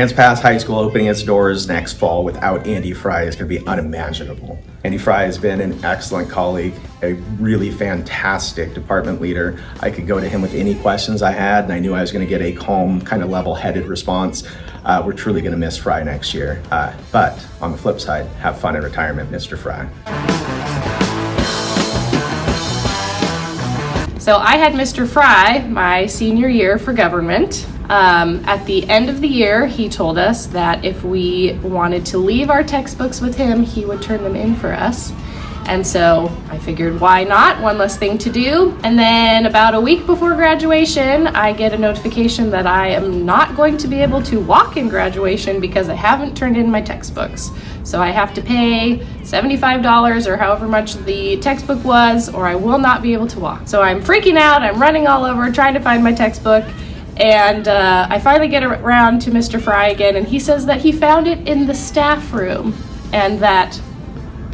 Grants Pass High School opening its doors next fall without Andy Frye is going to be unimaginable. Andy Frye has been an excellent colleague, a really fantastic department leader. I could go to him with any questions I had, and I knew I was going to get a calm, kind of level-headed response. We're truly going to miss Frye next year. But on the flip side, have fun in retirement, Mr. Frye. So I had Mr. Frye my senior year for government. At the end of the year, he told us that if we wanted to leave our textbooks with him, he would turn them in for us. And so I figured, why not? One less thing to do. And then about a week before graduation, I get a notification that I am not going to be able to walk in graduation because I haven't turned in my textbooks. So I have to pay $75 or however much the textbook was, or I will not be able to walk. So I'm freaking out. I'm running all over trying to find my textbook. And I finally get around to Mr. Frye again, and he says that he found it in the staff room and that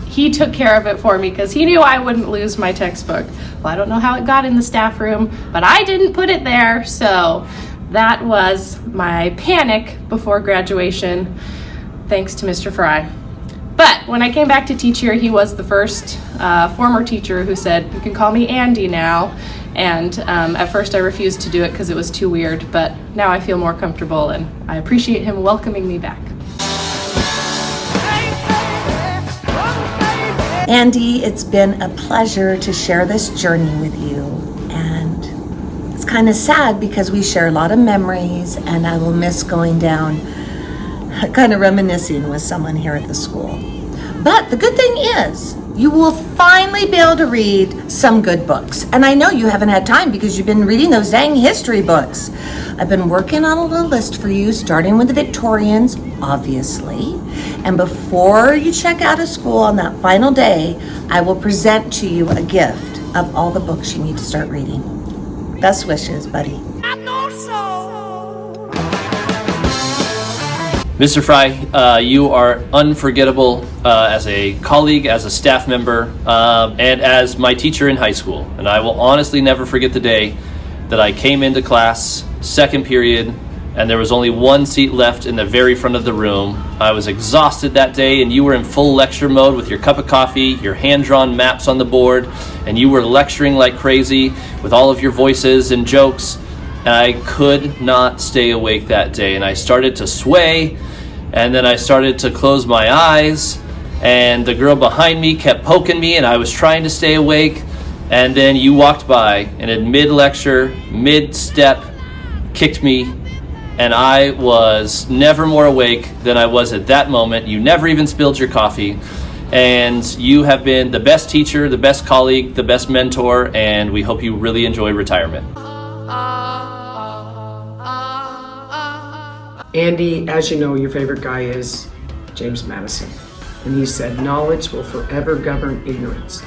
he took care of it for me because he knew I wouldn't lose my textbook. Well, I don't know how it got in the staff room, but I didn't put it there. So that was my panic before graduation, thanks to Mr. Frye. But when I came back to teach here, he was the first former teacher who said, "You can call me Andy now." And at first I refused to do it because it was too weird, but now I feel more comfortable and I appreciate him welcoming me back. Andy, it's been a pleasure to share this journey with you. And it's kind of sad because we share a lot of memories, and I will miss going down, kind of reminiscing with someone here at the school. But the good thing is, you will finally be able to read some good books. And I know you haven't had time because you've been reading those dang history books. I've been working on a little list for you, starting with the Victorians, obviously. And before you check out of school on that final day, I will present to you a gift of all the books you need to start reading. Best wishes, buddy. Mr. Frye, you are unforgettable as a colleague, as a staff member, and as my teacher in high school. And I will honestly never forget the day that I came into class, second period, and there was only one seat left in the very front of the room. I was exhausted that day, and you were in full lecture mode with your cup of coffee, your hand-drawn maps on the board, and you were lecturing like crazy with all of your voices and jokes. And I could not stay awake that day, and I started to sway, and then I started to close my eyes, and the girl behind me kept poking me, and I was trying to stay awake, and then you walked by, and in mid-lecture, mid-step, kicked me, and I was never more awake than I was at that moment. You never even spilled your coffee, and you have been the best teacher, the best colleague, the best mentor, and we hope you really enjoy retirement. Andy, as you know, your favorite guy is James Madison. And he said, "Knowledge will forever govern ignorance.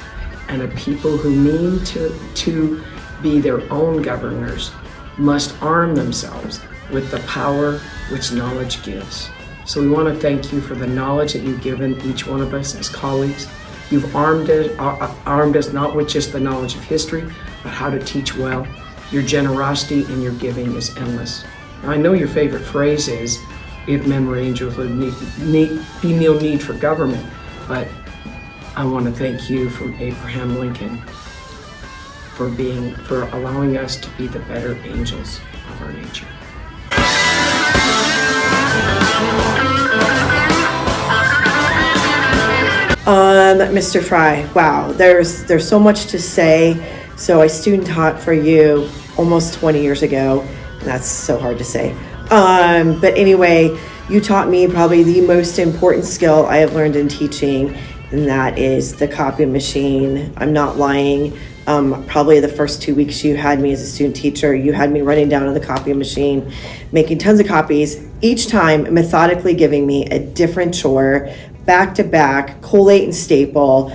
And a people who mean to be their own governors must arm themselves with the power which knowledge gives." So we want to thank you for the knowledge that you've given each one of us as colleagues. You've armed us not with just the knowledge of history, but how to teach well. Your generosity and your giving is endless. Now, I know your favorite phrase is, "If memory angels would be no need for government," but I want to thank you from Abraham Lincoln for allowing us to be the better angels of our nature. Mr. Frye, wow, there's so much to say. So I student taught for you almost 20 years ago. That's so hard to say. But anyway, you taught me probably the most important skill I have learned in teaching, and that is the copy machine. I'm not lying. Probably the first 2 weeks you had me as a student teacher, you had me running down to the copy machine, making tons of copies, each time methodically giving me a different chore, back to back, collate and staple,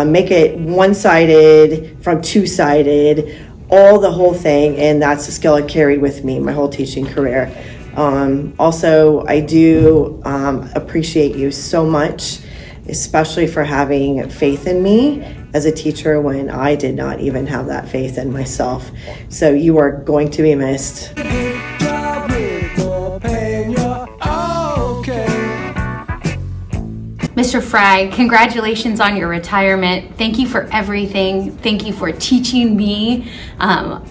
make it one-sided from two-sided, all the whole thing, and that's the skill I carried with me my whole teaching career. Also, I do appreciate you so much, especially for having faith in me as a teacher when I did not even have that faith in myself. So you are going to be missed. Mr. Frye, congratulations on your retirement. Thank you for everything. Thank you for teaching me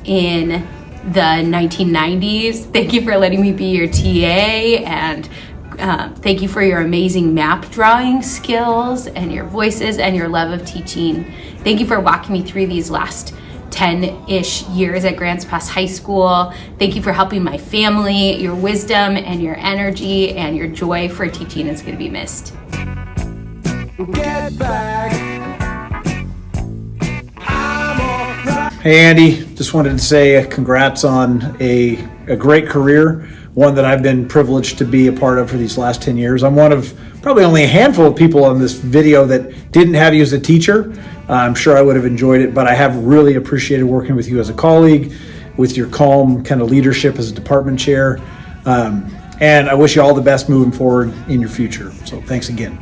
in the 1990s. Thank you for letting me be your TA, and thank you for your amazing map drawing skills and your voices and your love of teaching. Thank you for walking me through these last 10-ish years at Grants Pass High School. Thank you for helping my family. Your wisdom and your energy and your joy for teaching is going to be missed. Get back. Hey Andy, just wanted to say congrats on a great career, one that I've been privileged to be a part of for these last 10 years. I'm one of probably only a handful of people on this video that didn't have you as a teacher. I'm sure I would have enjoyed it, but I have really appreciated working with you as a colleague, with your calm kind of leadership as a department chair. And I wish you all the best moving forward in your future. So thanks again.